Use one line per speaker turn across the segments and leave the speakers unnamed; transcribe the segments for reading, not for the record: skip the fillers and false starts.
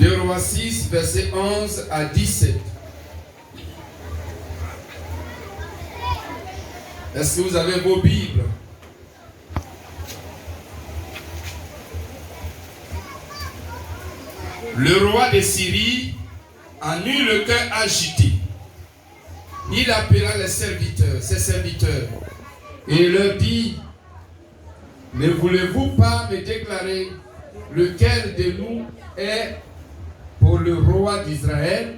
2 Rois 6, versets 11 à 17. Est-ce que vous avez vos Bibles? Le roi de Syrie en eut le cœur agité. Il appela ses serviteurs, et leur dit: ne voulez-vous pas me déclarer lequel de nous est pour le roi d'Israël?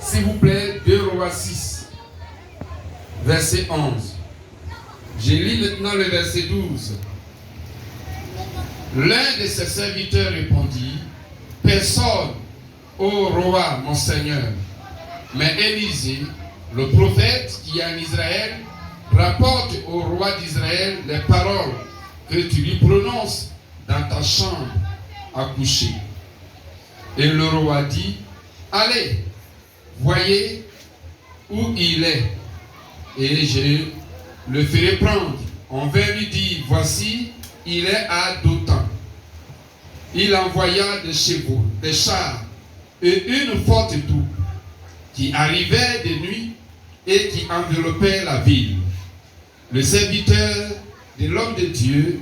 S'il vous plaît, 2 Rois 6, verset 11. Je lis maintenant le verset 12. L'un de ses serviteurs répondit: personne, ô roi, mon Seigneur. Mais Élisée, le prophète qui est en Israël, rapporte au roi d'Israël les paroles que tu lui prononces dans ta chambre à coucher. Et le roi dit: allez, voyez où il est, et je le ferai prendre. On vint lui dire: voici, il est à Dothan. Il envoya des chevaux, des chars et une forte troupe qui arrivait de nuit et qui enveloppait la ville. Le serviteur de l'homme de Dieu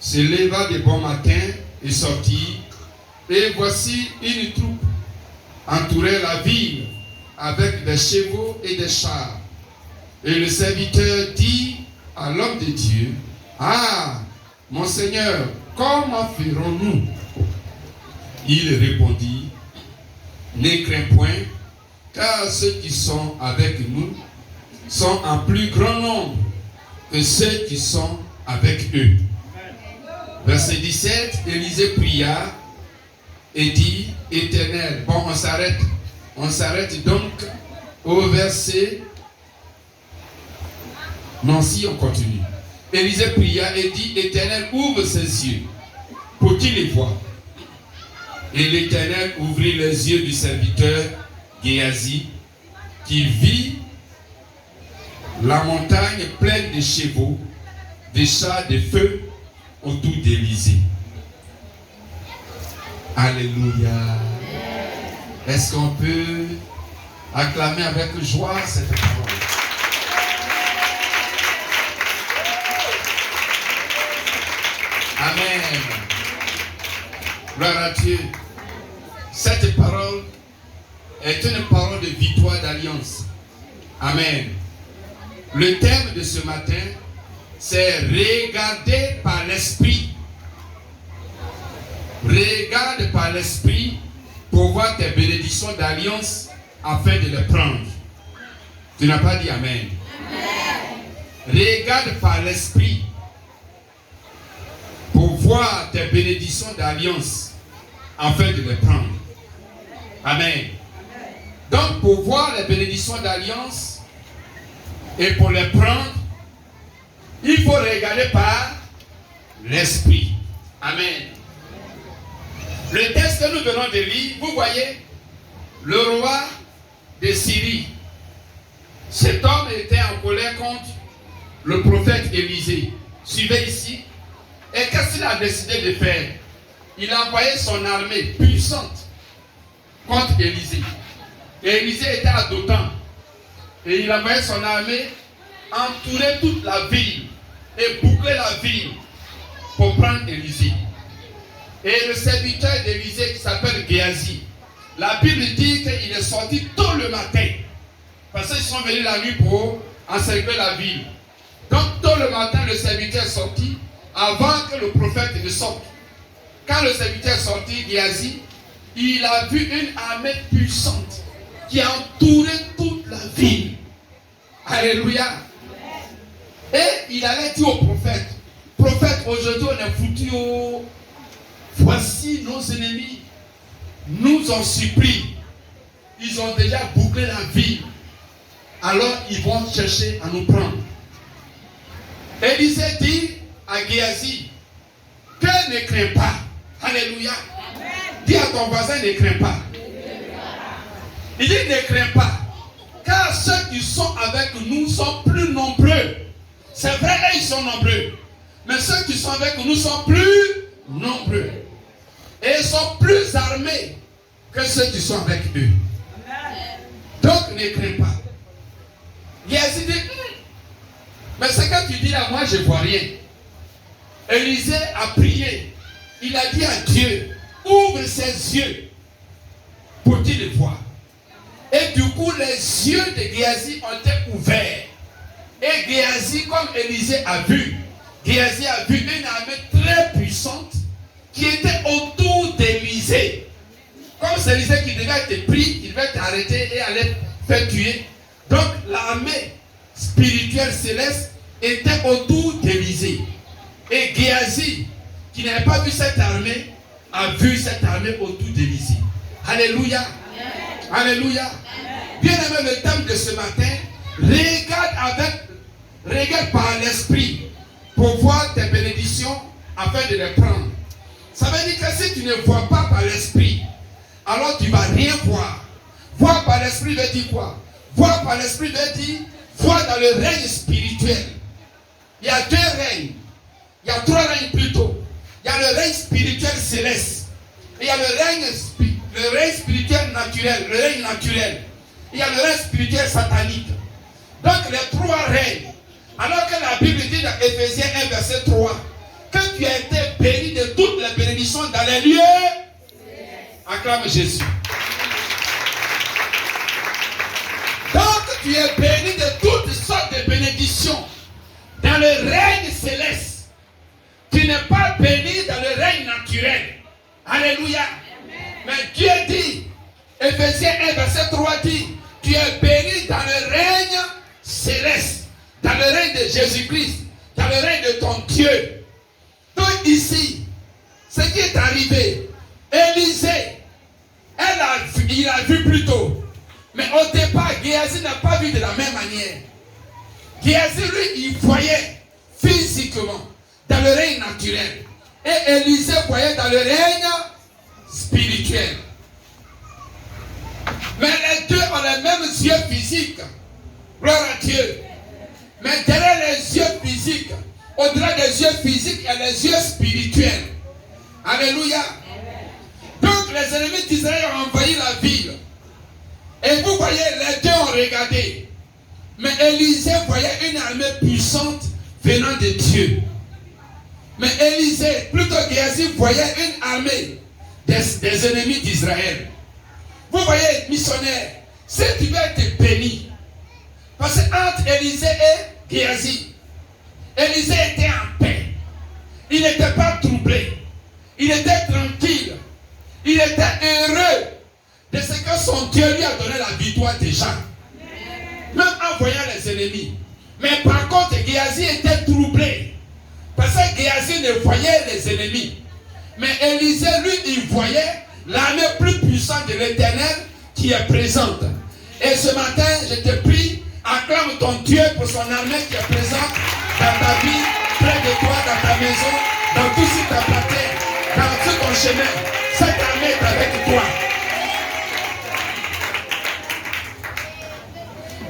se leva de bon matin et sortit, et voici une troupe entourait la ville avec des chevaux et des chars. Et le serviteur dit à l'homme de Dieu: ah, mon Seigneur, comment ferons-nous? Il répondit: ne crains point, car ceux qui sont avec nous sont en plus grand nombre que ceux qui sont avec eux. Verset 17, Élisée pria et dit: Éternel. Bon, on s'arrête donc au verset. Non, si on continue. Élisée pria et dit: Éternel, ouvre ses yeux pour qu'il les voie. Et l'Éternel ouvrit les yeux du serviteur Géasi, qui vit la montagne pleine de chevaux, de chars, de feux autour d'Élisée. Alléluia. Est-ce qu'on peut acclamer avec joie cette parole? Amen. Gloire à Dieu. Cette parole est une parole de victoire d'alliance. Amen. Le thème de ce matin, c'est regarder par l'esprit. Regarde par l'esprit pour voir tes bénédictions d'alliance afin de les prendre. Tu n'as pas dit amen. Amen. Regarde par l'esprit pour voir tes bénédictions d'alliance afin de les prendre. Amen. Donc pour voir les bénédictions d'alliance et pour les prendre, il faut regarder par l'esprit. Amen. Le texte que nous venons de lire, vous voyez, le roi de Syrie. Cet homme était en colère contre le prophète Élisée. Suivez ici. Et qu'est-ce qu'il a décidé de faire? Il a envoyé son armée puissante contre Élisée. Et Élisée était à Dothan. Et il a envoyé son armée entourer toute la ville et boucler la ville pour prendre Élisée. Et le serviteur d'Élisée qui s'appelle Géasi, la Bible dit qu'il est sorti tôt le matin. Parce qu'ils sont venus la nuit pour encercler la ville. Donc tôt le matin, le serviteur est sorti avant que le prophète ne sorte. Quand le serviteur est sorti, Géasi, il a vu une armée puissante qui a entouré toute la ville. Alléluia. Et il allait dire au prophète: prophète, aujourd'hui on est foutu au... Voici nos ennemis nous ont surpris. Ils ont déjà bouclé la ville. Alors ils vont chercher à nous prendre. Élisée dit à Géasi que ne crains pas. Alléluia. Dis à ton voisin: ne crains pas. Il dit: ne crains pas, car ceux qui sont avec nous sont plus nombreux. C'est vrai, là ils sont nombreux, mais ceux qui sont avec nous sont plus nombreux. Et ils sont plus armés que ceux qui sont avec eux. Donc ne crains pas. Géasi dit, mais ce que tu dis là, moi je ne vois rien. Élisée a prié. Il a dit à Dieu, ouvre ses yeux pour qu'il le voie. Et du coup, les yeux de Géasi ont été ouverts. Et Géasi, comme Élisée a vu, Géasi a vu une armée très puissante qui était autour d'Élisée. Comme c'est Élisée qui devait être pris, il devait être arrêté et aller faire tuer. Donc l'armée spirituelle céleste était autour d'Élisée. Et Géasi, qui n'avait pas vu cette armée, a vu cette armée autour d'Élisée. Alléluia. Amen. Alléluia. Bien aimé, le thème de ce matin, regarde par l'esprit pour voir tes bénédictions afin de les prendre. Ça veut dire que si tu ne vois pas par l'esprit, alors tu ne vas rien voir. Voir par l'esprit veut dire quoi? Voir par l'esprit veut dire voir dans le règne spirituel. Il y a deux règnes. Il y a trois règnes plutôt. Il y a le règne spirituel céleste. Et il y a le règne spirituel naturel, le règne naturel. Il y a le règne spirituel satanique. Donc les trois règnes. Alors que la Bible dit dans Éphésiens 1 verset 3 que tu as été béni de toutes les bénédictions dans les lieux. Acclame Jésus. Donc tu es béni de toutes sortes de bénédictions dans le règne céleste. Tu n'es pas béni dans le règne naturel. Alléluia. Mais Dieu dit, Éphésiens 1 verset 3 dit, tu es béni dans le règne céleste, dans le règne de Jésus-Christ, dans le règne de ton Dieu. Donc ici, ce qui est arrivé, Élisée, il a vu plus tôt. Mais au départ, Géasi n'a pas vu de la même manière. Géasi, lui, il voyait physiquement dans le règne naturel. Et Élisée voyait dans le règne spirituel. Mais les deux ont les mêmes yeux physiques. Gloire à Dieu. Mais derrière les yeux physiques, au-delà des yeux physiques, il y a les yeux spirituels. Alléluia. Donc les ennemis d'Israël ont envahi la ville. Et vous voyez, les deux ont regardé. Mais Élisée voyait une armée puissante venant de Dieu. Mais Élisée, plutôt Géasi, voyait une armée des ennemis d'Israël. Vous voyez, missionnaire, si tu veux être béni, parce qu'entre Élisée et Géasi, Élisée était en paix. Il n'était pas troublé. Il était tranquille. Il était heureux de ce que son Dieu lui a donné la victoire déjà. Même en voyant les ennemis. Mais par contre, Géasi était troublé. Parce que Géasi ne voyait les ennemis. Mais Élisée, lui, il voyait l'armée plus puissante de l'Éternel qui est présente. Et ce matin, je te prie, acclame ton Dieu pour son armée qui est présente dans ta vie, près de toi, dans ta maison, dans tout ce qui t'appartient, dans tout ton chemin. Cette armée est avec toi.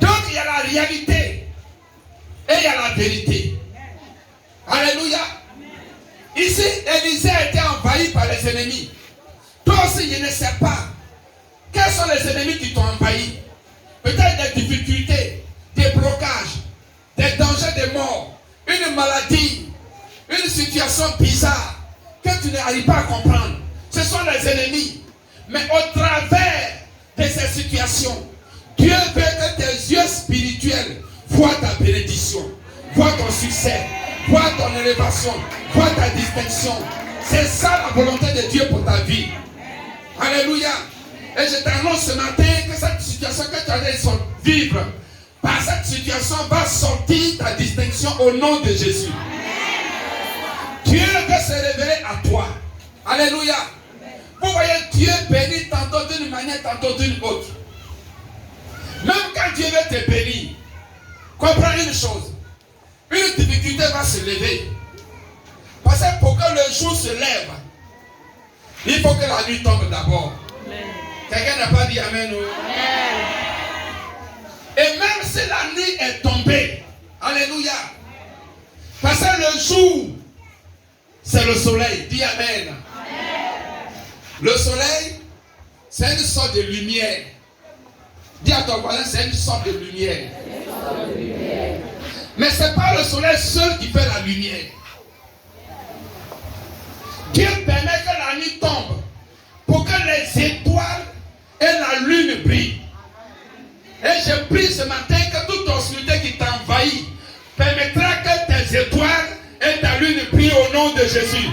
Donc il y a la réalité et il y a la vérité. Alléluia. Ici, Élisée a été envahi par les ennemis. Toi aussi, je ne sais pas. Quels sont les ennemis qui t'ont envahi? Peut-être des difficultés, des blocages, des dangers de mort, une maladie, une situation bizarre que tu n'arrives pas à comprendre. Ce sont les ennemis. Mais au travers de ces situations, Dieu veut que tes yeux spirituels voient ta bénédiction, voient ton succès, voient ton élévation, voient ta distinction. C'est ça la volonté de Dieu pour ta vie. Alléluia. Et je t'annonce ce matin que cette situation que tu allais vivre, par cette situation va sortir ta distinction au nom de Jésus. Dieu veut se révéler à toi. Alléluia. Vous voyez, Dieu bénit tantôt d'une manière, tantôt d'une autre. Même quand Dieu veut te bénir, comprends une chose. Une difficulté va se lever. Parce que pour que le jour se lève, il faut que la nuit tombe d'abord. Quelqu'un n'a pas dit Amen. Amen. Et même si la nuit est tombée, alléluia. Parce que le jour, c'est le soleil. Dis Amen. Amen. Le soleil, c'est une sorte de lumière. Dis à ton voisin, c'est une sorte de lumière. Mais ce n'est pas le soleil seul qui fait la lumière. Dieu permet que la nuit tombe pour que les étoiles et la lune brillent. Et je prie ce matin que toute obscurité qui t'envahit permettra que tes étoiles et ta lune brillent au nom de Jésus.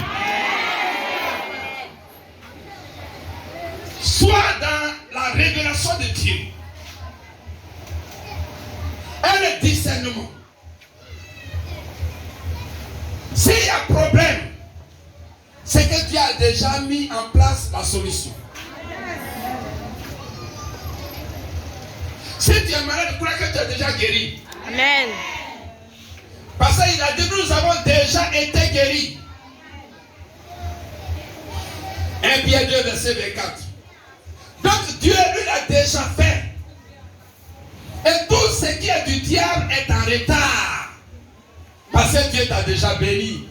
Sois dans la révélation de Dieu. Et le discernement. S'il y a problème, c'est que Dieu a déjà mis en place la solution. Si tu es malade, crois que tu es déjà guéri.
Amen.
Parce qu'il a dit, nous avons déjà été guéris. 1 Pierre 2, verset 24. Donc Dieu lui l'a déjà fait. Et tout ce qui est du diable est en retard. Parce que Dieu t'a déjà béni.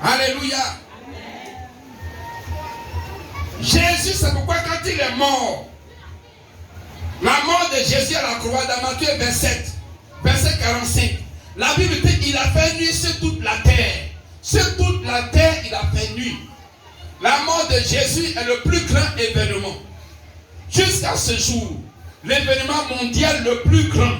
Alléluia. Jésus, c'est pourquoi quand il est mort, la mort de Jésus à la croix, dans Matthieu 27, verset 45, la Bible dit qu'il a fait nuit sur toute la terre. Sur toute la terre, il a fait nuit. La mort de Jésus est le plus grand événement. Jusqu'à ce jour, l'événement mondial le plus grand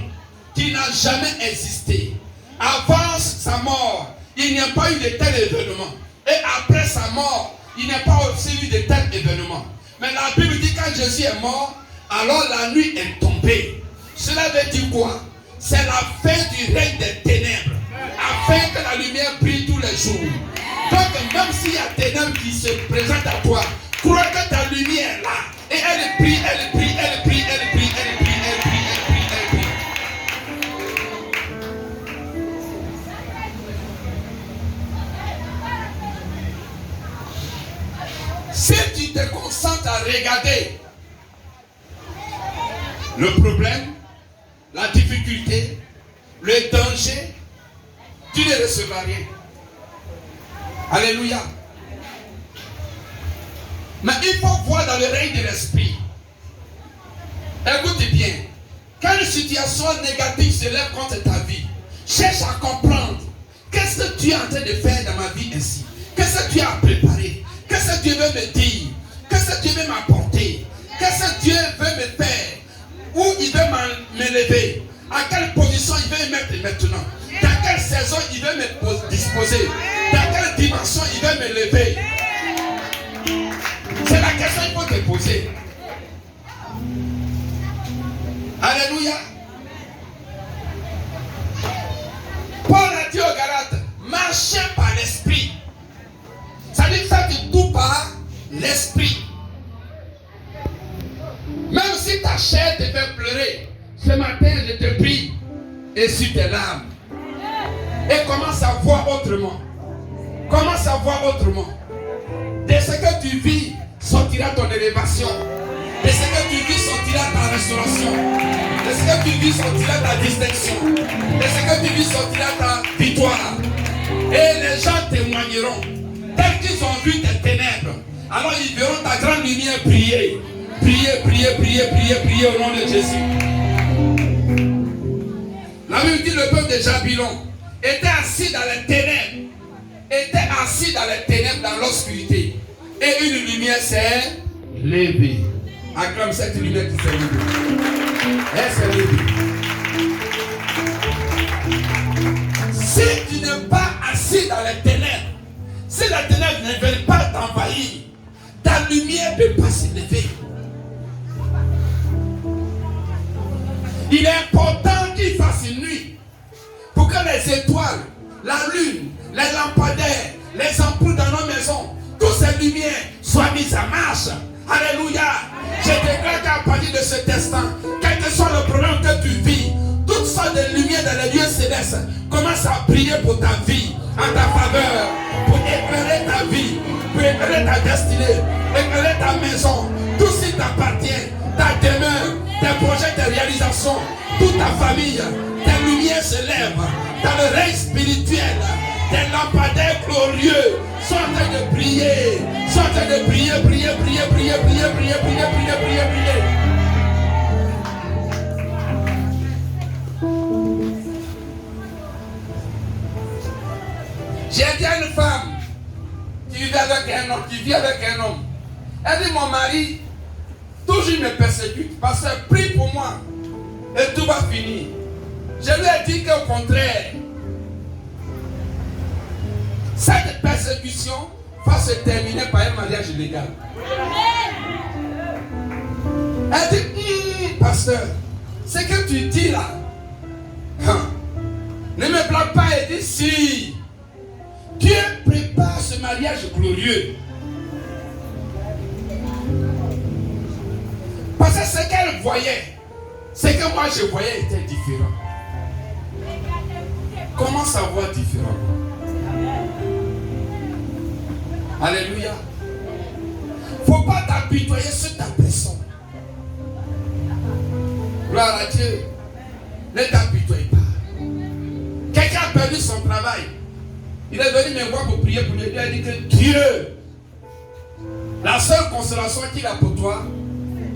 qui n'a jamais existé. Avant sa mort, il n'y a pas eu de tel événement. Et après sa mort, il n'y a pas aussi eu de tel événement. Mais la Bible dit que quand Jésus est mort, alors la nuit est tombée. Cela veut dire quoi? C'est la fin du règne des ténèbres. Afin que la lumière brille tous les jours. Donc même s'il y a des ténèbres qui se présentent à toi, crois que ta lumière est là. Et elle brille, elle brille, elle brille, elle brille, elle brille, elle brille, elle brille, elle brille. Si tu te concentres à regarder le problème, la difficulté, le danger, tu ne recevras rien. Alléluia. Mais il faut voir dans le règne de l'esprit. Écoute bien. Quand une situation négative se lève contre ta vie, cherche à comprendre. Qu'est-ce que tu es en train de faire dans ma vie ainsi? Qu'est-ce que Dieu a préparé? Qu'est-ce que Dieu veut me dire? Qu'est-ce que Dieu veut m'apporter? Qu'est-ce que Dieu veut me faire? Où il veut m'élever? À quelle position il veut me mettre maintenant? Dans quelle saison il veut me disposer? Dans quelle dimension il veut m'élever? C'est la question qu'il faut te poser. Alléluia. Paul a dit aux Galates, marchez par l'esprit. Ça veut dire faites tout par l'esprit. Même si ta chair te fait pleurer, ce matin je te prie, essuie tes larmes. Et commence à voir autrement. Commence à voir autrement. De ce que tu vis, sortira ton élévation. De ce que tu vis, sortira ta restauration. De ce que tu vis, sortira ta distinction. De ce que tu vis, sortira ta victoire. Et les gens témoigneront. Tels qu'ils ont vu tes ténèbres, alors ils verront ta grande lumière briller. Priez, priez, priez, priez, priez au nom de Jésus. La Bible dit le peuple de Babylone était assis dans les ténèbres. Était assis dans les ténèbres, dans l'obscurité. Et une lumière s'est levée. Acclame cette lumière qui s'est levée. Elle s'est levée. Si tu n'es pas assis dans les ténèbres, si les ténèbres ne veulent pas t'envahir, ta lumière ne peut pas s'élever. Il est important qu'il fasse une nuit pour que les étoiles, la lune, les lampadaires, les ampoules dans nos maisons, toutes ces lumières soient mises en marche. Alléluia. Je déclare qu'à partir de cet instant, quel que soit le problème que tu vis, toutes sortes de lumières dans les lieux célestes commencent à briller pour ta vie, en ta faveur, pour éclairer ta vie, pour éclairer ta destinée, éclairer ta maison, tout ce qui t'appartient, ta demeure, tes projets, tes réalisations, toute ta famille, tes lumières se lèvent dans le règne spirituel. Tes lampadaires glorieux sont en train de briller, Sois en train de prier, prier, prier, prier, prier, prier, prier, prier, prier, prier. J'ai dit à une femme qui vit avec un homme, elle dit, mon mari, toujours me persécute, parce que prie pour moi, et tout va finir. Je lui ai dit qu'au contraire, cette persécution va se terminer par un mariage légal. Elle dit, pasteur, ce que tu dis là, ne me blague pas. Elle dit, si Dieu prépare ce mariage glorieux. Parce que ce qu'elle voyait, ce que moi je voyais était différent. Comment savoir différent? Alléluia. Il ne faut pas t'apitoyer sur ta personne. Gloire à Dieu. Ne t'apitoie pas. Quelqu'un a perdu son travail. Il est venu me voir pour prier pour lui. Il a dit que Dieu, la seule consolation qu'il a pour toi,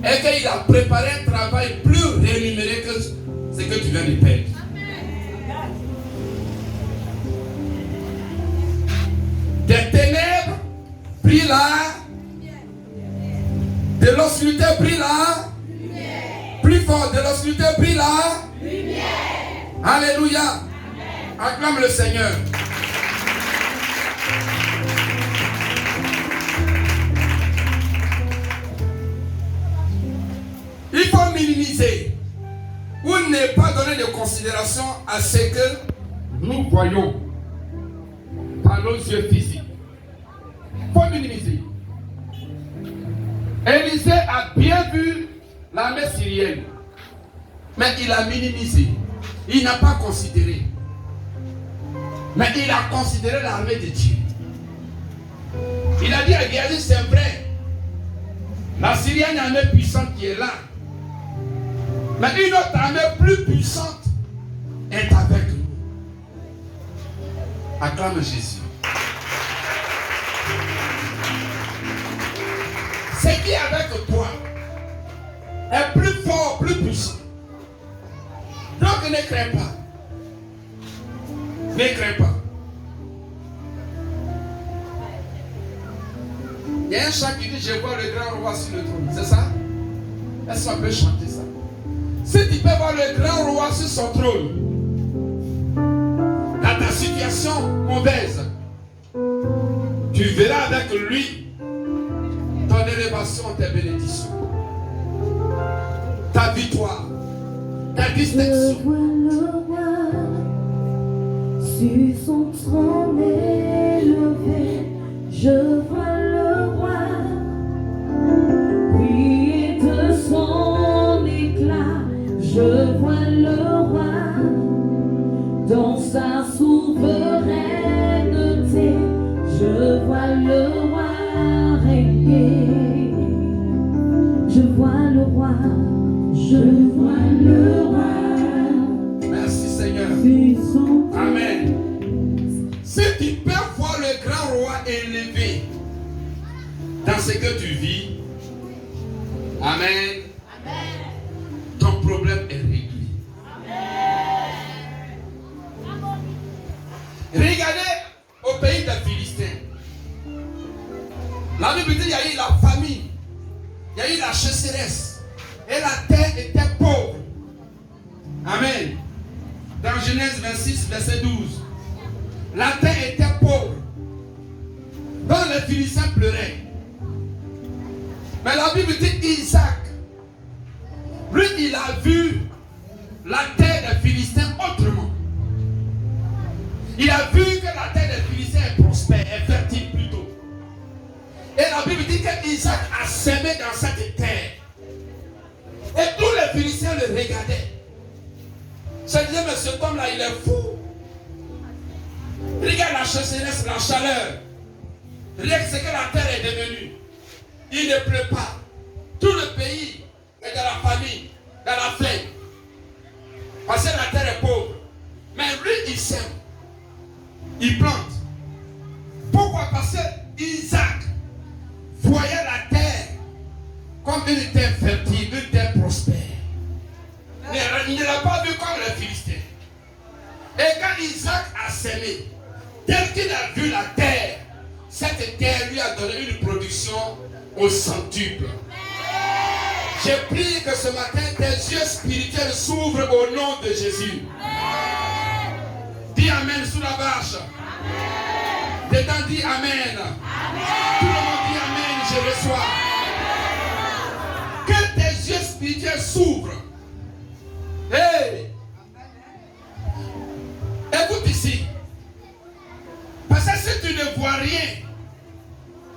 est qu'il a préparé un travail plus rémunéré que ce que tu viens de perdre. Des ténèbres, pris là. De l'obscurité, pris là. Plus fort, de l'obscurité, pris là. Alléluia. Acclame le Seigneur. Il faut minimiser ou ne pas donner de considération à ce que nous voyons par nos yeux physiques. Il faut minimiser. Élisée a bien vu l'armée syrienne, mais il a minimisé. Il n'a pas considéré. Mais il a considéré l'armée de Dieu. Il a dit à Géasi, c'est vrai. La Syrienne est une armée puissante qui est là. Mais une autre armée plus puissante est avec nous. Acclame Jésus. Ce qui est avec toi est plus fort, plus puissant. Donc ne crains pas. Ne crains pas. Il y a un chant qui dit, je vois le grand roi sur le trône. C'est ça? Est-ce qu'on peut chanter ça? Si tu peux voir le grand roi sur son trône, dans ta situation mauvaise, tu verras avec lui ton élévation, tes bénédictions, ta victoire, ta distinction.
Je vois le roi sur son trône élevé. Je vois le roi briller de son éclat. Je vois le roi dans sa souveraineté. Je vois le roi régner. Je vois le roi. Je vois le roi.
Merci Seigneur. Amen. Si tu peux voir le grand roi élevé dans ce que tu vis, amen, ton problème est réglé. Regardez au pays des Philistins. La Bible dit qu'il y a eu la famine, il y a eu la chasseresse, et la terre était pauvre. Amen. Dans Genèse 26, verset 12. La terre était pauvre. Donc les Philistins pleuraient. Mais la Bible dit Isaac, lui, il a vu la terre des Philistins autrement. Il a vu que la terre des Philistins est prospère, est fertile plutôt. Et la Bible dit que Isaac a semé dans cette terre. Et tous les Philistins le regardaient. Je disais, mais cet homme-là, il est fou. Regarde la chasseresse, la chaleur. Regarde ce que la terre est devenue. Il ne pleut pas. Tout le pays est dans la famine, dans la faim. Parce que la terre est pauvre. Mais lui, il sème. Il plante. Pourquoi? Parce que Isaac une terre fertile, une terre prospère. Il ne l'a pas vu comme les Philistins. Et quand Isaac a semé, tel qu'il a vu la terre, cette terre lui a donné une production au centuple. J'ai prié que ce matin, tes yeux spirituels s'ouvrent au nom de Jésus. Dis Amen sous la vache. Dedans, dis Amen. Tout le monde dit Amen, je reçois. Que tes yeux spirituels s'ouvrent. Hey! Écoute ici. Parce que si tu ne vois rien,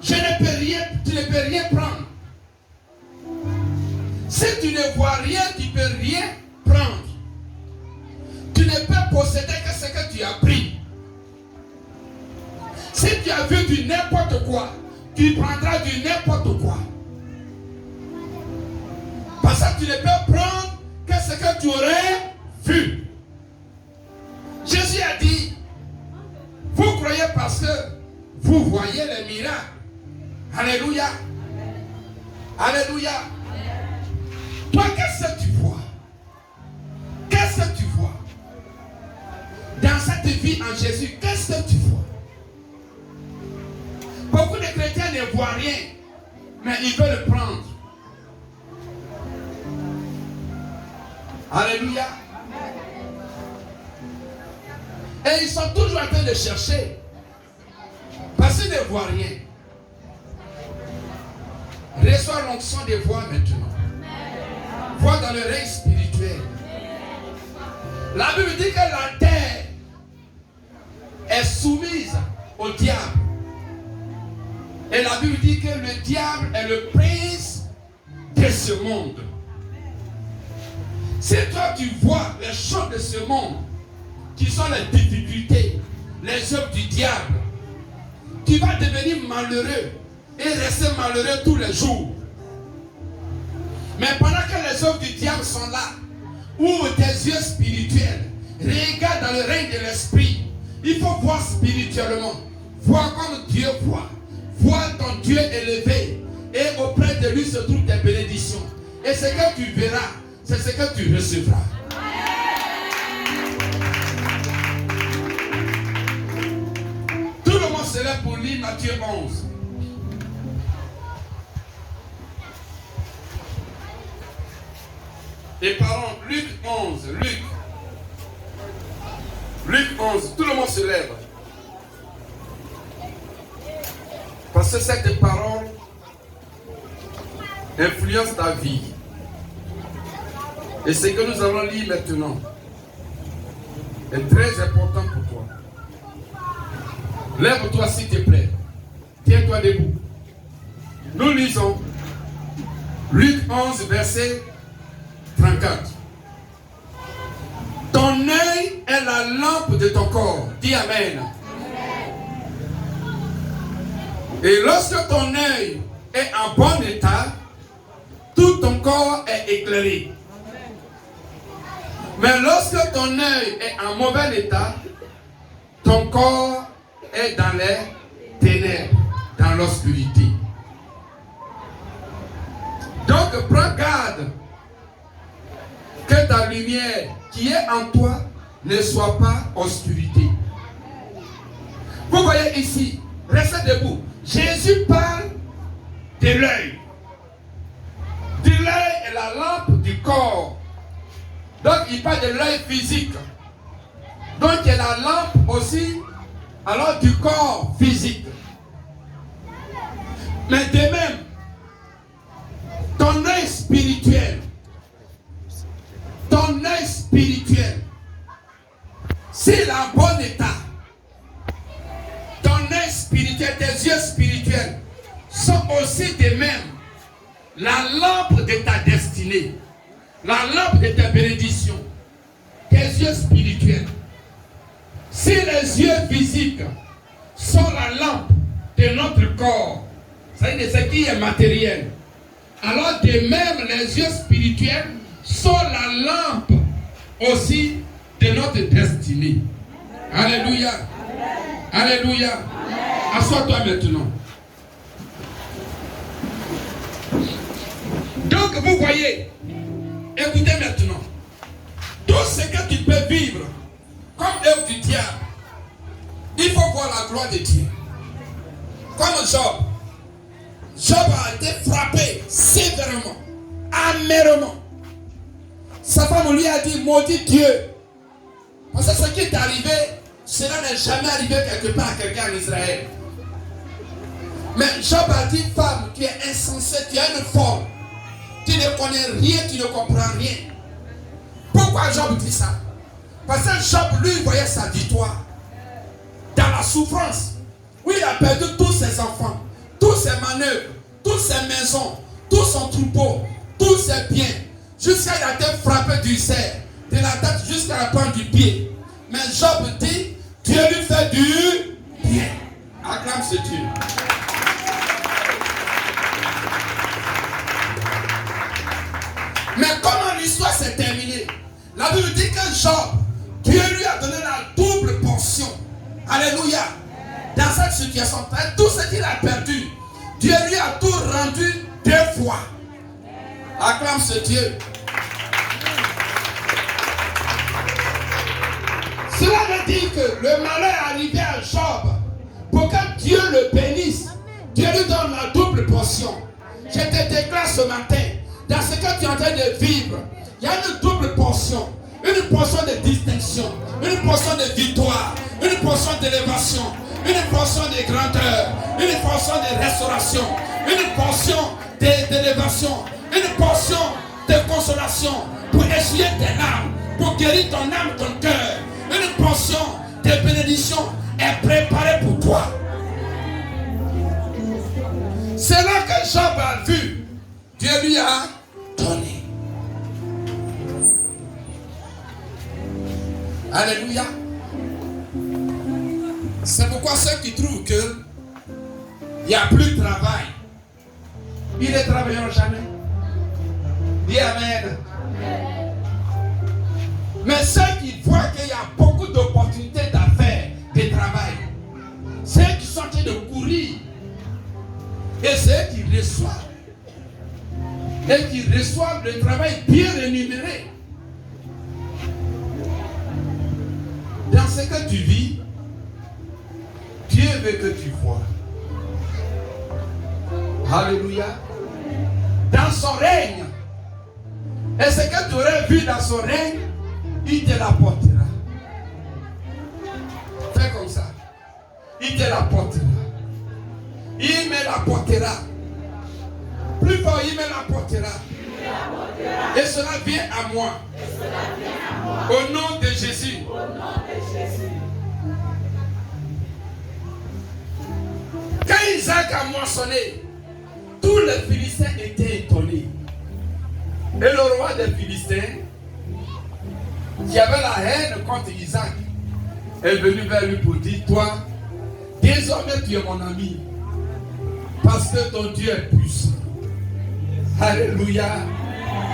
tu ne peux rien prendre. Si tu ne vois rien, tu ne peux rien prendre. Tu ne peux posséder que ce que tu as pris. Si tu as vu du n'importe quoi, tu prendras du n'importe quoi. Parce que tu ne peux prendre que ce que tu aurais vu. Jésus a dit, vous croyez parce que vous voyez les miracles. Alléluia. Alléluia. Toi, qu'est-ce que tu vois? Qu'est-ce que tu vois? Dans cette vie en Jésus, qu'est-ce que tu vois? Beaucoup de chrétiens ne voient rien, mais ils veulent le prendre. Alléluia. Et ils sont toujours en train de chercher. Parce qu'ils ne voient rien. Reçois l'onction de voir maintenant. Vois dans le règne spirituel. La Bible dit que la terre est soumise au diable. Et la Bible dit que le diable est le prince de ce monde. Si toi tu vois les choses de ce monde, qui sont les difficultés, les œuvres du diable, tu vas devenir malheureux et rester malheureux tous les jours. Mais pendant que les œuvres du diable sont là, ouvre tes yeux spirituels, regarde dans le règne de l'esprit. Il faut voir spirituellement, voir comme Dieu voit, voir ton Dieu élevé, et auprès de lui se trouvent tes bénédictions. Et ce que tu verras, c'est ce que tu recevras. Tout le monde se lève pour lire Matthieu 11. Et parlons, Luc 11, Luc 11, tout le monde se lève. Parce que cette parole influence ta vie. Et ce que nous allons lire maintenant est très important pour toi. Lève-toi s'il te plaît. Tiens-toi debout. Nous lisons Luc 11, verset 34. Ton œil est la lampe de ton corps. Dis Amen. Et lorsque ton œil est en bon état, tout ton corps est éclairé. Mais lorsque ton œil est en mauvais état, ton corps est dans les ténèbres, dans l'obscurité. Donc prends garde que ta lumière qui est en toi ne soit pas obscurité. Vous voyez ici, restez debout. Jésus parle de l'œil. De l'œil est la lampe du corps. Donc il parle de l'œil physique. Donc il y a la lampe aussi, alors du corps physique. Mais de même, ton œil spirituel, s'il est en bon état, ton œil spirituel, tes yeux spirituels sont aussi de même la lampe de ta destinée, la lampe de ta bénédiction, tes yeux spirituels. Si les yeux physiques sont la lampe de notre corps, c'est-à-dire ce qui est matériel, alors de même les yeux spirituels sont la lampe aussi de notre destinée. Alléluia. Alléluia. Assois-toi maintenant. Donc vous voyez, écoutez maintenant, tout ce que tu peux vivre comme œuvre du diable, il faut voir la gloire de Dieu. Comme Job. Job a été frappé sévèrement, amèrement. Sa femme lui a dit, maudit Dieu. Parce que ce qui est arrivé, cela n'est jamais arrivé quelque part à quelqu'un en Israël. Mais Job a dit, femme, tu es insensée, tu es une folle. Tu ne connais rien, tu ne comprends rien. Pourquoi Job dit ça? Parce que Job, lui, voyait sa victoire dans la souffrance. Oui, il a perdu tous ses enfants, tous ses manœuvres, toutes ses maisons, tout son troupeau, tous ses biens. Jusqu'à il a été frappé du cerf, de la tête jusqu'à la pointe du pied. Mais Job dit, Dieu lui fait du bien. Acclame ce Dieu. Mais comment l'histoire s'est terminée? La Bible dit que Job, Dieu lui a donné la double portion. Alléluia. Dans cette situation, tout ce qu'il a perdu, Dieu lui a tout rendu 2 fois. Acclame ce Dieu. Cela veut dire que le malheur est arrivé à Job pour que Dieu le bénisse. Dieu lui donne la double portion. Je te déclare ce matin, dans ce que tu es en train de vivre, il y a une double portion. Une portion de distinction, une portion de victoire, une portion d'élévation, une portion de grandeur, une portion de restauration, une portion d'élévation, une portion de consolation pour essuyer tes larmes, pour guérir ton âme, ton cœur. Une portion de bénédiction est préparée pour toi. C'est là que Job a vu. Dieu lui a donné. Alléluia. C'est pourquoi ceux qui trouvent que il n'y a plus de travail, ils ne travailleront jamais. Dis Amen. Mais ceux qui voient qu'il y a beaucoup d'opportunités d'affaires, de travail, ceux qui sont en train de courir, et ceux qui reçoivent, le travail bien rémunéré. Dans ce que tu vis, Dieu veut que tu vois. Alléluia. Dans son règne. Et ce que tu aurais vu dans son règne, il te l'apportera. Fais comme ça. Il te l'apportera. Il me l'apportera. Plus fort, il me l'apportera. Et cela vient à moi. Au nom de Jésus. Quand Isaac a moissonné, tous les Philistins étaient étonnés. Et le roi des Philistins, qui avait la haine contre Isaac, est venu vers lui pour dire, toi, désormais tu es mon ami, parce que ton Dieu est puissant. Alléluia.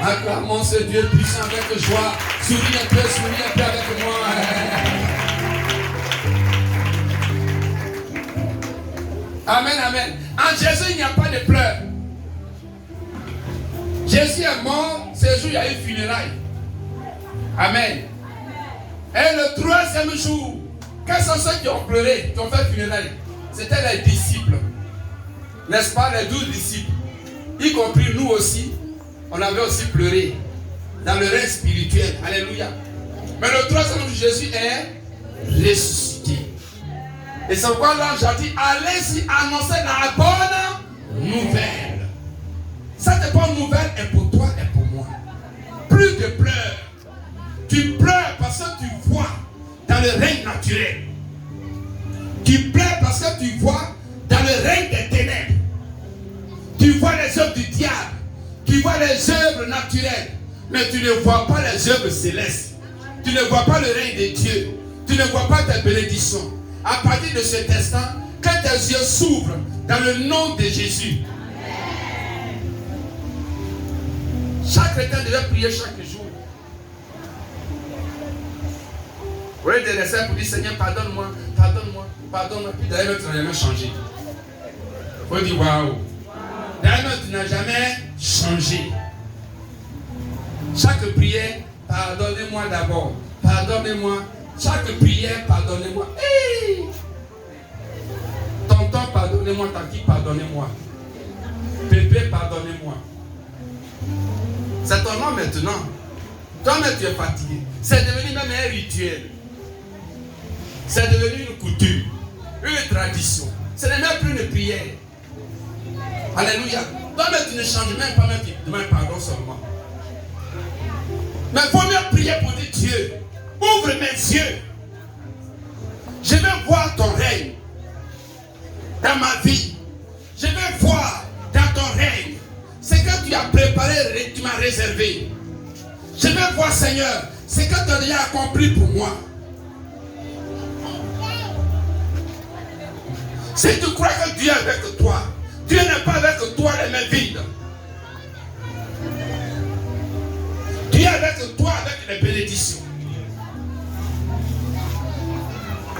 Acclamons ce Dieu puissant avec joie. Souris un peu avec moi. Amen, amen. En Jésus, il n'y a pas de pleurs. Jésus est mort, ce jour, il y a eu funérailles. Amen. Et le 3e jour, quels sont ceux qui ont pleuré, qui ont fait funérailles? C'était les disciples. N'est-ce pas, les 12 disciples? Y compris nous aussi, on avait aussi pleuré dans le règne spirituel. Alléluia. Mais le 3e jour, Jésus est ressuscité. Et c'est pourquoi l'ange a dit, allez-y annoncer la bonne nouvelle. Cette bonne nouvelle est pour toi et pour moi. Plus de pleurs. Tu pleures parce que tu vois dans le règne naturel. Tu pleures parce que tu vois dans le règne des ténèbres. Tu vois les œuvres du diable. Tu vois les œuvres naturelles. Mais tu ne vois pas les œuvres célestes. Tu ne vois pas le règne de Dieu. Tu ne vois pas tes bénédictions. À partir de cet instant, que tes yeux s'ouvrent dans le nom de Jésus. Chaque chrétien devait prier chaque jour. Vous voyez des recettes pour dire Seigneur, pardonne-moi, pardonne-moi, pardonne-moi. Puis d'ailleurs, tu n'as jamais changé. Il faut dire waouh. D'ailleurs, tu n'as jamais changé. Chaque prière, pardonnez-moi d'abord. Pardonnez-moi. Chaque prière, pardonnez-moi. Hey! Tonton, pardonnez-moi. Tati, pardonnez-moi. Pépé, pardonnez-moi. C'est ton nom maintenant. Toi-même, tu es fatigué. C'est devenu même un rituel. C'est devenu une coutume, une tradition. Ce n'est même plus une prière. Alléluia. Toi-même, tu ne changes même pas, même tu demandes pardon seulement. Mais il faut mieux prier pour dire Dieu, ouvre mes yeux. Je veux voir ton règne dans ma vie. Je veux voir dans ton règne ce que tu as préparé, tu m'as réservé. Je veux voir, Seigneur, ce que tu as déjà accompli pour moi. Si tu crois que Dieu est avec toi, Dieu n'est pas avec toi les mains vides. Dieu est avec toi avec les bénédictions.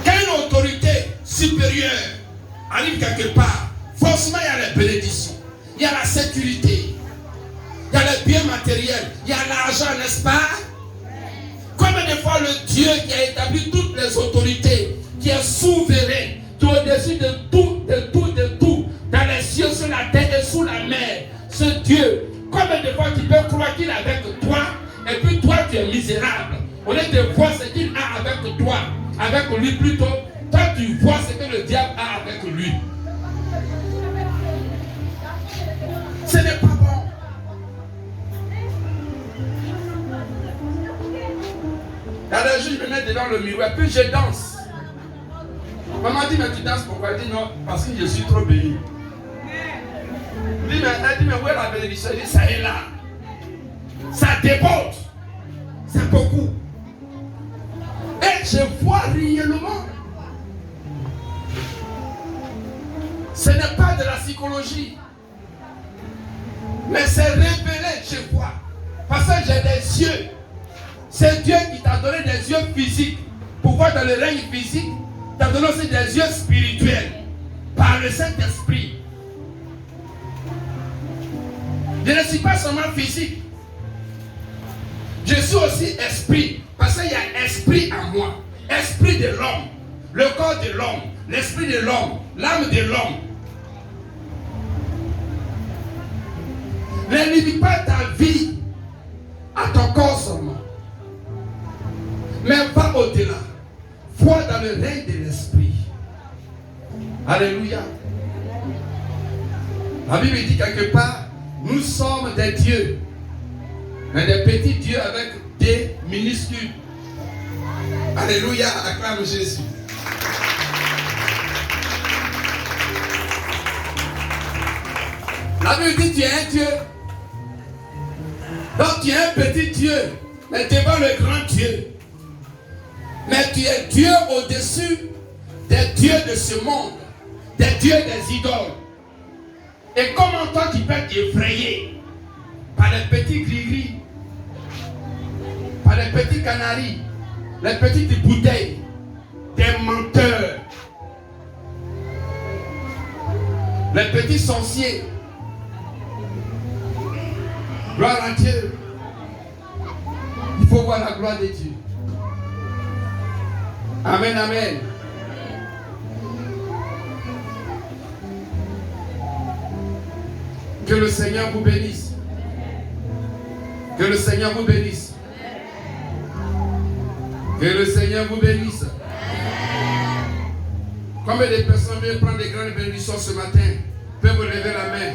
Quand une autorité supérieure arrive quelque part, forcément il y a les bénédictions, il y a la sécurité, il y a les biens matériels, il y a l'argent, n'est-ce pas? Combien de fois le Dieu qui a établi toutes les autorités, qui est souverain, qui est au-dessus de tout, dans les cieux, sur la terre et sous la mer, ce Dieu, combien de fois tu peux croire qu'il est avec toi, et puis toi tu es misérable. Au lieu de voir ce qu'il a avec toi, avec lui plutôt, toi tu vois ce que le diable a avec lui. Ce n'est pas bon. L'autre jour, je me mets devant le miroir, puis je danse. Maman dit, mais tu danses pourquoi? Elle dit non, parce que je suis trop béni. Elle dit, mais où est la bénédiction? Elle dit, ça est là. Ça déborde. C'est beaucoup. Et je vois réellement. Ce n'est pas de la psychologie. Mais c'est révélé, je vois. Parce que j'ai des yeux. C'est Dieu qui t'a donné des yeux physiques pour voir dans le règne physique. T'a donné aussi des yeux spirituels par le Saint-Esprit. Je ne suis pas seulement physique. Je suis aussi esprit. Parce qu'il y a esprit en moi. Esprit de l'homme. Le corps de l'homme. L'esprit de l'homme. L'âme de l'homme. Ne limite pas ta vie à ton corps seulement. Mais va au-delà. Vois dans le règne de l'esprit. Alléluia. La Bible dit quelque part, nous sommes des dieux. Mais des petits dieux avec des minuscules. Alléluia, acclame Jésus. La Bible dit tu es un Dieu. Donc tu es un petit Dieu, mais devant le grand Dieu. Mais tu es Dieu au-dessus des dieux de ce monde, des dieux des idoles. Et comment toi tu peux t'effrayer par les petits gris-gris, par les petits canaris, les petites bouteilles, des menteurs, les petits sorciers. Gloire à Dieu. Il faut voir la gloire de Dieu. Amen, amen. Que le Seigneur vous bénisse. Que le Seigneur vous bénisse. Que le Seigneur vous bénisse. Combien de personnes veulent prendre des grandes bénédictions ce matin? Peuvent vous lever la main.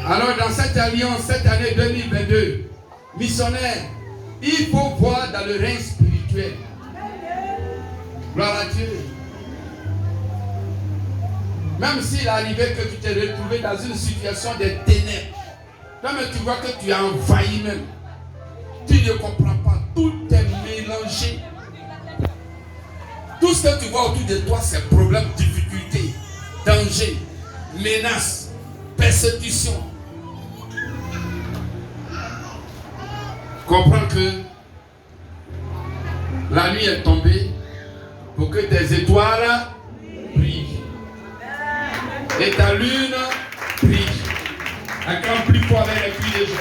Alors dans cette alliance, cette année 2022, missionnaire, il faut voir dans le règne spirituel. Gloire à Dieu. Même s'il est arrivé que tu t'es retrouvé dans une situation de ténèbres, même tu vois que tu es envahi même, tu ne comprends pas, tout est mélangé. Tout ce que tu vois autour de toi, c'est problème, difficulté, danger, menace, persécution. Comprends que la nuit est tombée pour que tes étoiles brillent et ta lune brille. Acclame plus fort avec les cris de joie.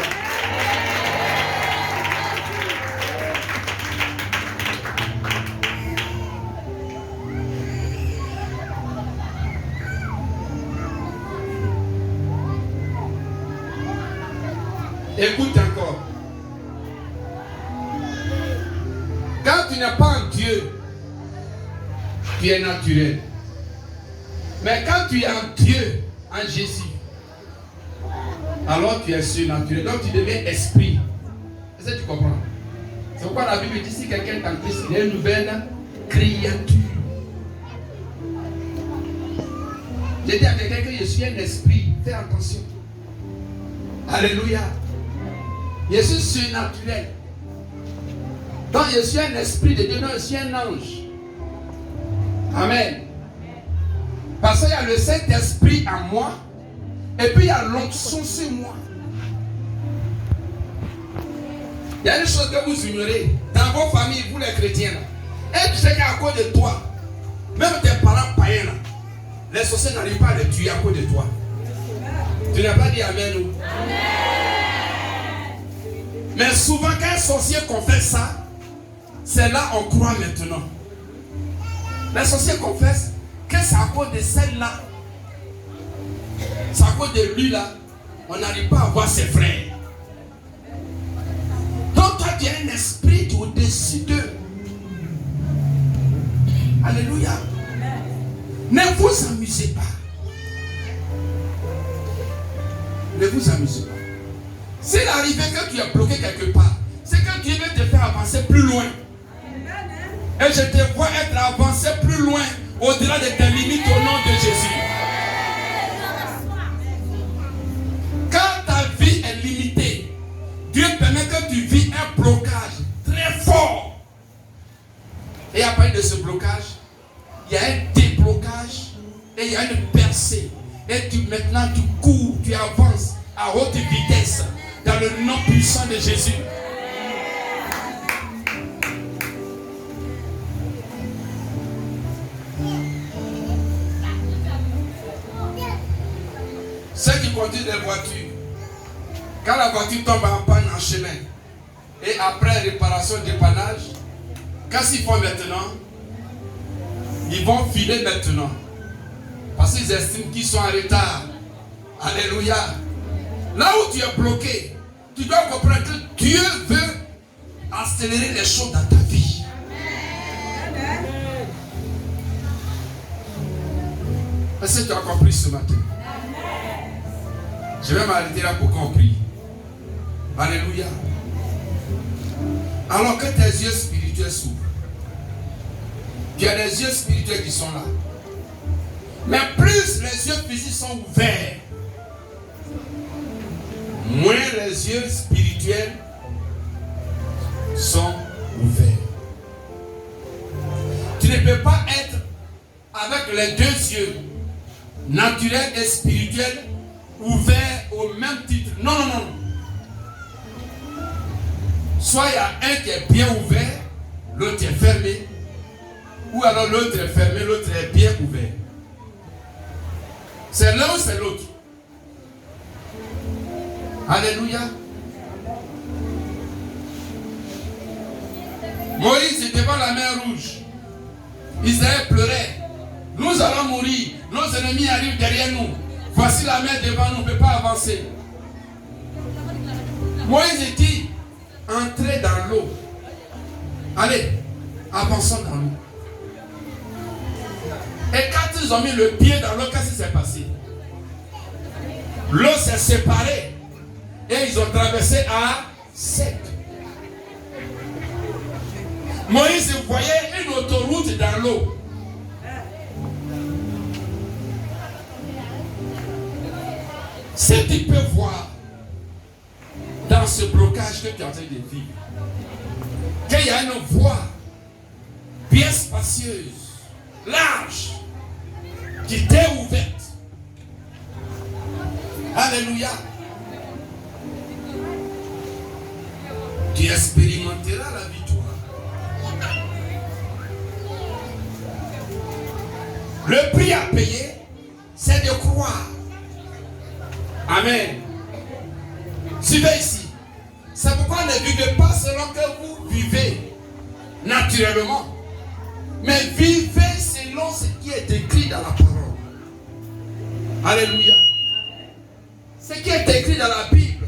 Écoute encore. Quand tu n'es pas en Dieu, tu es naturel. Mais quand tu es en Dieu, en Jésus, alors tu es surnaturel. Donc tu deviens esprit. Est-ce que tu comprends? C'est pourquoi la Bible dit si quelqu'un est en Christ, il est une nouvelle créature. J'ai dit à quelqu'un que je suis un esprit. Fais attention. Alléluia. Je suis surnaturel. Donc je suis un esprit de Dieu, non, je suis un ange. Amen. Parce qu'il y a le Saint-Esprit en moi, et puis il y a l'onction sur moi. Il y a une chose que vous ignorez dans vos familles, vous les chrétiens. Et tu sais qu'à cause de toi, même tes parents païens, là, les sorciers n'arrivent pas à les tuer à cause de toi. Tu n'as pas dit Amen ou? Amen. Mais souvent quand un sorcier confesse ça, c'est là qu'on croit maintenant. Les sorciers confessent que c'est à cause de celle-là, c'est à cause de lui là, on n'arrive pas à voir ses frères. Donc toi tu as un esprit au-dessus d'eux. Alléluia. Ne vous amusez pas. Ne vous amusez pas. S'il arrivait que tu es bloqué quelque part, c'est que Dieu veut te faire avancer plus loin. Et je te vois être avancé plus loin, au-delà de tes limites au nom de Jésus. Quand ta vie est limitée, Dieu permet que tu vis un blocage très fort. Et à partir de ce blocage, il y a un déblocage et il y a une percée. Et maintenant tu cours, tu avances à haute vitesse dans le nom puissant de Jésus. Ceux qui conduisent les voitures, quand la voiture tombe en panne en chemin, et après réparation, dépannage, qu'est-ce qu'ils font maintenant? Ils vont filer maintenant. Parce qu'ils estiment qu'ils sont en retard. Alléluia. Là où tu es bloqué, tu dois comprendre que Dieu veut accélérer les choses dans ta vie. Est-ce que tu as compris ce matin? Je vais m'arrêter là pour qu'on prie. Alléluia. Alors que tes yeux spirituels s'ouvrent. Il y a des yeux spirituels qui sont là. Mais plus les yeux physiques sont ouverts, moins les yeux spirituels sont ouverts. Tu ne peux pas être avec les deux yeux, naturel et spirituel, ouverts au même titre. Non, non, non. Soit il y a un qui est bien ouvert, l'autre est fermé. Ou alors l'autre est fermé, l'autre est bien ouvert. C'est l'un ou c'est l'autre. Alléluia. Moïse était devant la mer Rouge. Israël pleurait. Nous allons mourir. Nos ennemis arrivent derrière nous. Voici la mer devant nous, on ne peut pas avancer. Moïse dit, entrez dans l'eau. Allez, avançons dans l'eau. Et quand ils ont mis le pied dans l'eau, qu'est-ce qui s'est passé? L'eau s'est séparée. Et ils ont traversé à sec. Moïse voyait une autoroute dans l'eau. Si tu peux voir dans ce blocage que tu es en train de vivre, qu'il y a une voie bien spacieuse, large, qui t'est ouverte. Alléluia. Tu expérimenteras la victoire. Le prix à payer, c'est de croire. Amen. Suivez ici. C'est pourquoi ne vivez pas selon que vous vivez naturellement. Mais vivez selon ce qui est écrit dans la parole. Alléluia. Ce qui est écrit dans la Bible.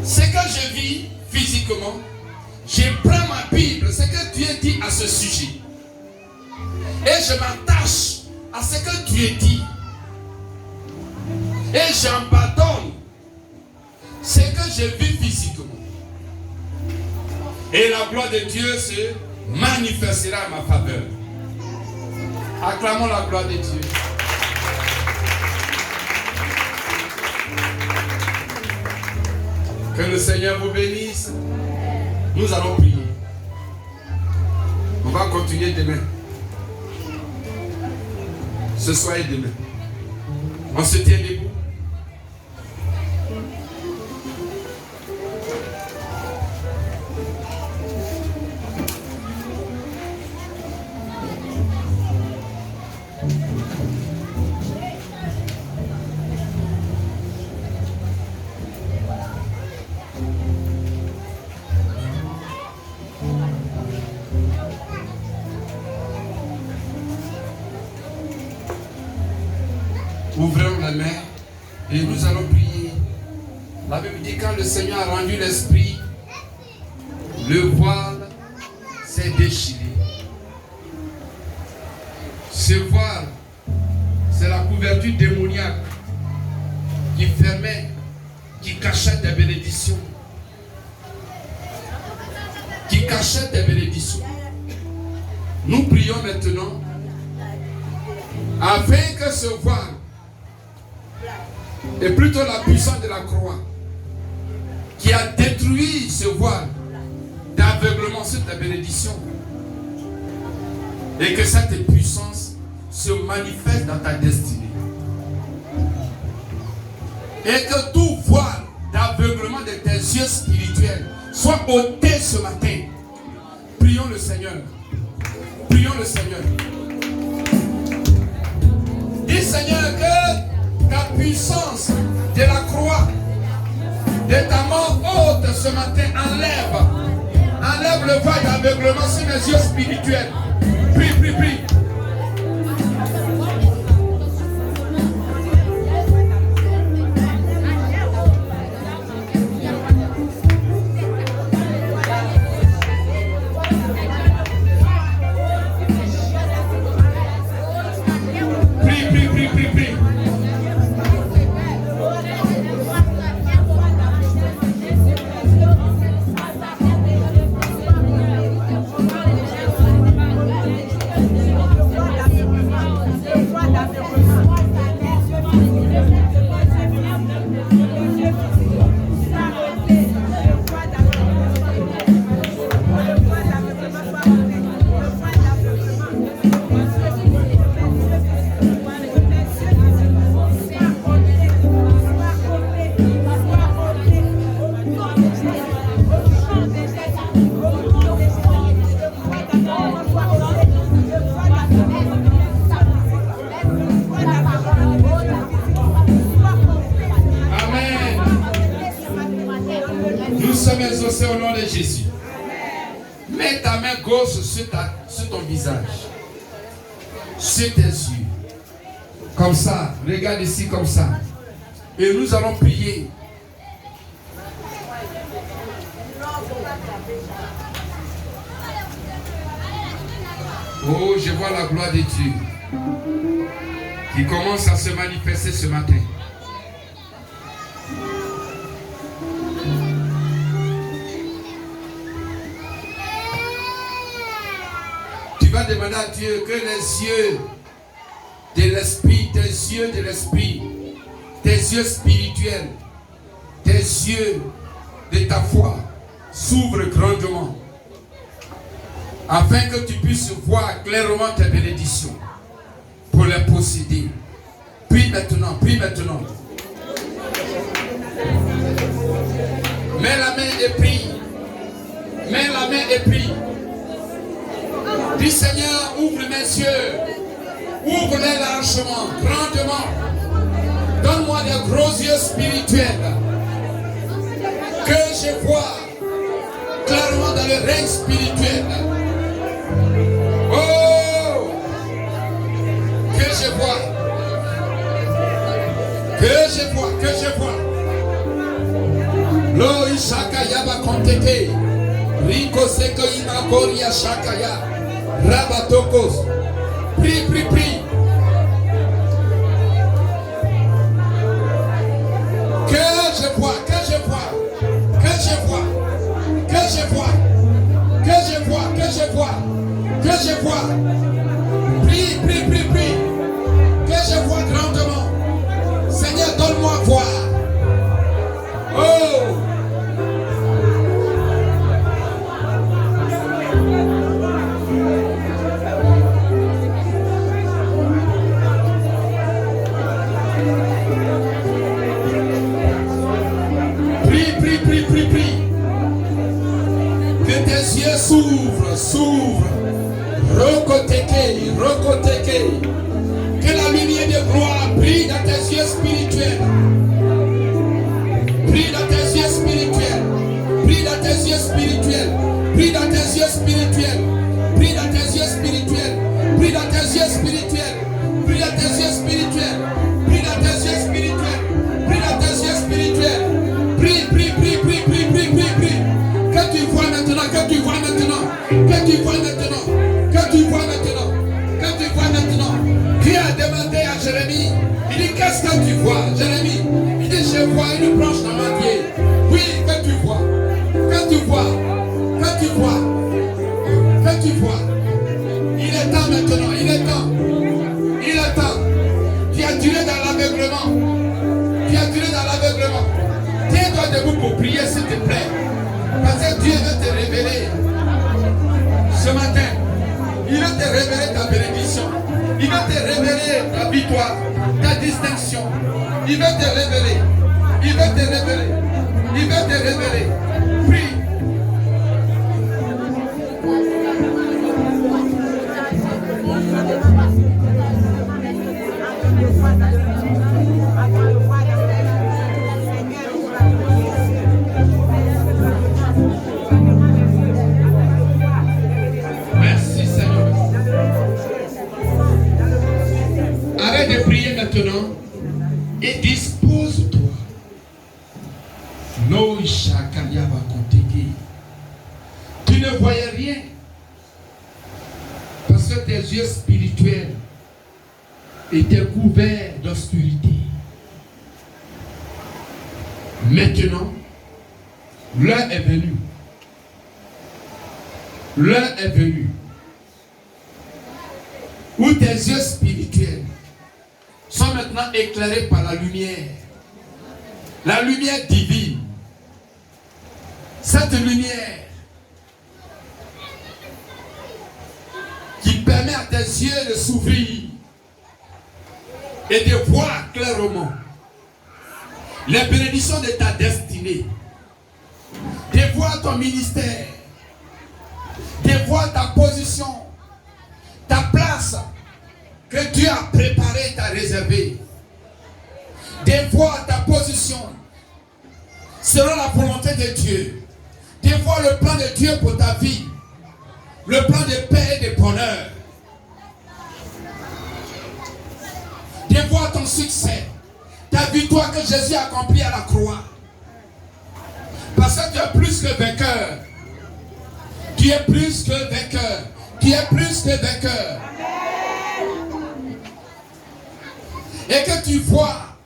Ce que je vis physiquement, je prends ma Bible, ce que Dieu dit à ce sujet. Et je m'attache à ce que Dieu dit. Et j'abandonne ce que je vis physiquement. Et la gloire de Dieu se manifestera à ma faveur. Acclamons la gloire de Dieu. Que le Seigneur vous bénisse. Nous allons prier. On va continuer demain. Ce soir et demain. On se tient debout. Ouvrons la main et nous allons prier. La Bible dit quand le Seigneur a rendu l'esprit, le voile s'est déchiré. Ce voile, c'est la couverture démoniaque qui fermait, qui cachait des bénédictions. Qui cachait des bénédictions. Nous prions maintenant afin que ce voile, et plutôt la puissance de la croix qui a détruit ce voile d'aveuglement sur ta bénédiction, et que cette puissance se manifeste dans ta destinée, et que tout voile d'aveuglement de tes yeux spirituels soit ôté ce matin. Prions le Seigneur. Prions le Seigneur. Dis Seigneur que ta puissance de la croix, de ta mort haute ce matin, enlève le voile d'aveuglement sur mes yeux spirituels. Prie, prie, prie. Au nom de Jésus. Mets ta main gauche sur ton visage, sur tes yeux. Comme ça, regarde ici comme ça. Et nous allons prier. Oh, je vois la gloire de Dieu qui commence à se manifester ce matin. Demander à Dieu que les yeux de l'esprit, tes yeux de l'esprit, tes yeux spirituels, tes yeux de ta foi s'ouvrent grandement afin que tu puisses voir clairement tes bénédictions pour les posséder. Prie maintenant, prie maintenant. Mets la main et prie. Mets la main et prie. Dis Seigneur, ouvre mes yeux, ouvre-les largement, grandement. Donne-moi des gros yeux yeux spirituels, que je vois clairement dans le règne spirituel. Oh, que je vois, que je vois. Lo ishaka yaba konteke, riko seko ima koria shakaya, rabatokos. Prie, prie, prie. Que je vois, que je vois, que je vois, que je vois, que je vois, que je vois, que je vois. Prie, prie, prie, prie. Que je vois grandement. Seigneur, donne-moi à voir. Oh! Prie, prie, prie, prie, prie. Que tes yeux s'ouvrent, s'ouvrent. Rokoteke, rokoteke. Que la lumière de gloire brille dans tes yeux spirituels. Brille dans tes yeux spirituels. Brille dans tes yeux spirituels. Brille dans tes yeux spirituels. Brille dans tes yeux spirituels. Brille dans tes yeux spirituels. Brille dans tes yeux spirituels. Brille dans tes yeux spirituels. Brille dans tes yeux spirituels. Prie, prie, prie, prie, prie, prie, prie, prie. Que tu vois maintenant, que tu vois maintenant. Que tu vois maintenant. Que tu vois maintenant. Que tu vois maintenant. Qui a demandé à Jérémie? Il dit, qu'est-ce que tu vois, Jérémie? Il dit, je vois une branche d'amandier. Oui, que tu vois. Que tu vois. Que tu vois. Que tu vois. Il est temps maintenant. Il est temps. Il est temps. Tu as duré dans l'aveuglement. Tu as duré dans l'aveuglement. Tiens-toi debout pour prier, s'il te plaît. Parce que Dieu veut te révéler. Ce matin, il veut te révéler ta bénédiction. Il veut te révéler ta victoire, ta distinction. Il veut te révéler. Il veut te révéler. Il veut te révéler. Prie. Merci Seigneur. Arrête de prier maintenant et dispose-toi. Tu ne voyais rien parce que tes yeux spirituels étaient couverts d'obscurité. Maintenant, l'heure est venue. L'heure est venue où tes yeux spirituels sont maintenant éclairés par la lumière divine. Cette lumière qui permet à tes yeux de s'ouvrir et de voir clairement les bénédictions de ta destinée, de voir ton ministère, de voir ta position, ta place que Dieu a préparée, t'a réservée, de voir ta position selon la volonté de Dieu, de voir le plan de Dieu pour ta vie, le plan de paix et de bonheur, de voir ton succès, ta victoire que Jésus a accomplie à la croix. Parce que tu es plus que vainqueur. Tu es plus que vainqueur. Tu es plus que vainqueur. Et que tu vois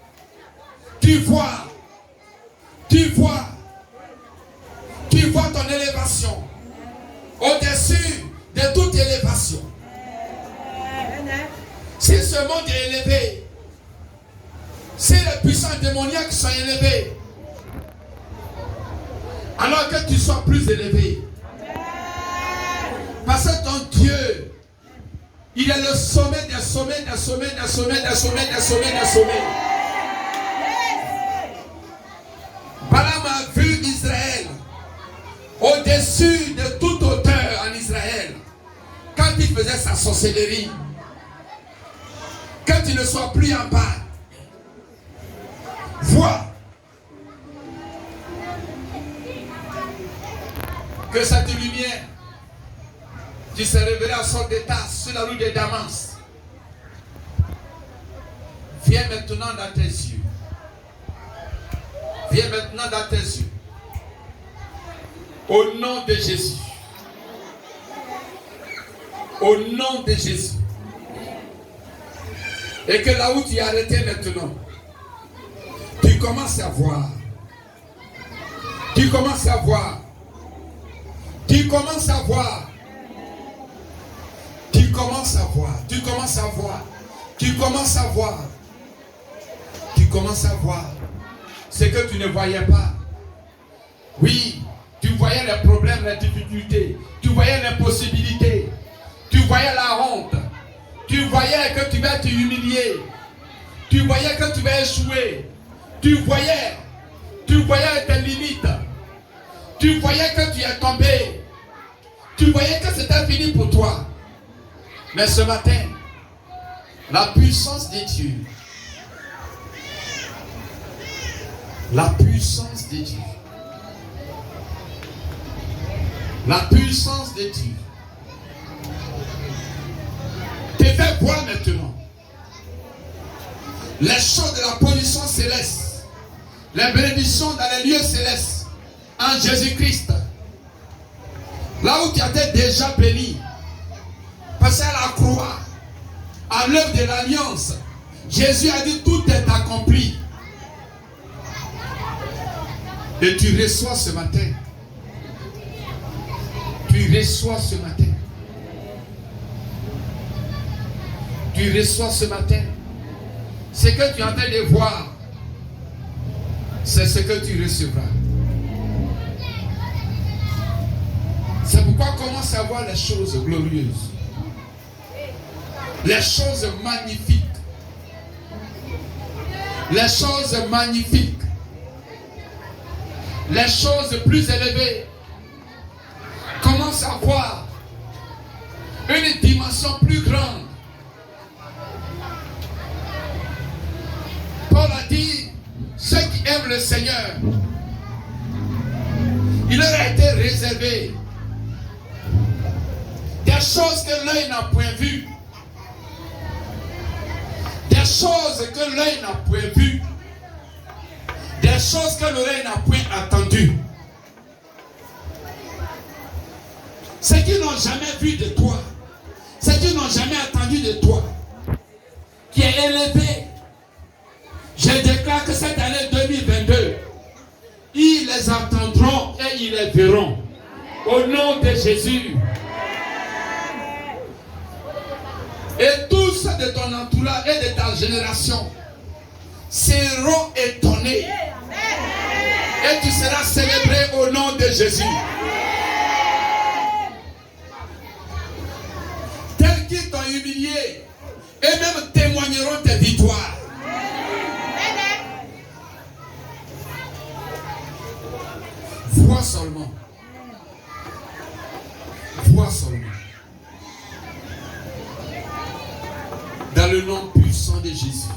ton élévation au-dessus de toute élévation. Si ce monde est élevé, si les puissances démoniaques sont élevées, alors que tu sois plus élevé. Parce que ton Dieu, il est le sommet des sommets, des sommets, des sommets, des sommets, des sommets, des sommets. Balaam a vu Israël au-dessus de toute hauteur en Israël. Quand il faisait sa sorcellerie, quand il ne soit plus en bas. vois que cette lumière qui s'est révélée en sorte d'état sur la rue de Damas viens maintenant dans tes yeux. Viens maintenant dans tes yeux. Au nom de Jésus. Au nom de Jésus. Et que là où tu es arrêté maintenant, tu commences à voir. Tu commences à voir. Tu commences à voir. Tu commences à voir. Tu commences à voir. Tu commences à voir. Tu commences à voir ce que tu ne voyais pas. Oui, tu voyais les problèmes, les difficultés. Tu voyais l'impossibilité. Tu voyais la honte. Tu voyais que tu vas te humilier. Tu voyais que tu vas échouer. Tu voyais tes limites. Tu voyais que tu es tombé. Tu voyais que c'était fini pour toi. Mais ce matin, la puissance de Dieu, la puissance de Dieu, la puissance de Dieu te fait voir maintenant les choses de la position céleste, les bénédictions dans les lieux célestes en Jésus-Christ. Là où tu étais déjà béni, parce qu'à la croix, à l'œuvre de l'alliance, Jésus a dit tout est accompli. Et tu reçois ce matin. Tu reçois ce matin. Tu reçois ce matin. Ce que tu es en train de voir, c'est ce que tu recevras. C'est pourquoi commence à voir les choses glorieuses. Les choses magnifiques. Les choses magnifiques. Les choses plus élevées. Commence à voir une dimension plus grande. Paul a dit, ceux qui aiment le Seigneur, il leur a été réservé des choses que l'œil n'a point vues, des choses que l'œil n'a point vues, des choses que l'oreille n'a point entendues. Ceux qui n'ont jamais vu de toi, ceux qui n'ont jamais entendu de toi, qui est élevé, je déclare que cette année 2022, ils les entendront et ils les verront. Au nom de Jésus. Et tous ceux de ton entourage et de ta génération seront étonnés. Et tu seras célébré au nom de Jésus. Tels qui t'ont humilié et même témoigneront tes victoires. Vois seulement. Vois seulement. Dans le nom puissant de Jésus.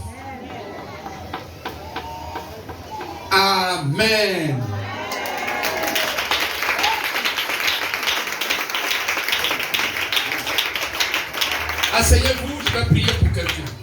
Amen. Asseyez-vous, je vais prier pour quelqu'un.